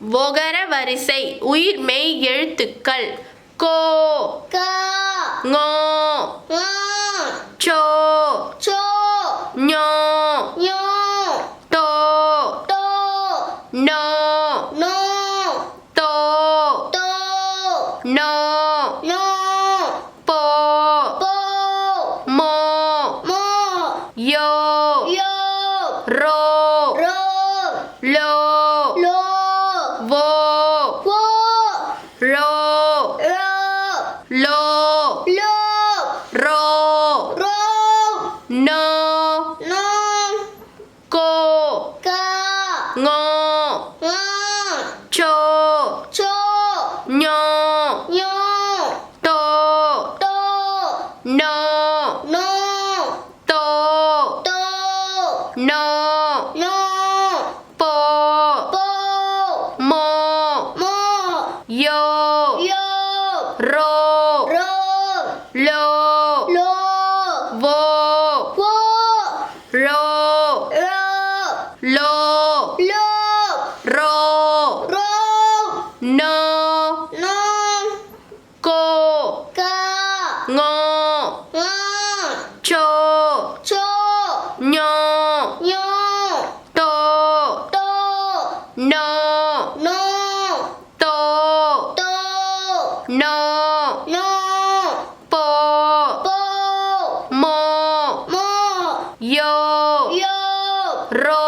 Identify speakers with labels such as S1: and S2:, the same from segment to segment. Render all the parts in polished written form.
S1: ஒகர வரிசை உயிர்மெய் எழுத்துக்கள் கோ ngோ சோ ஞோ டோ நோ தோ நோ போ மோ யோ ரோ லோ wo ro lo ro no ko ngo cho nyo to no to no po mo yo ro lo wo ro lo ro no ko ngo cho nyo to no to no po mo yo ro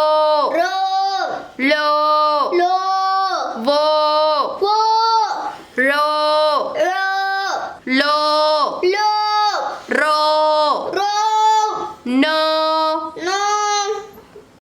S1: lo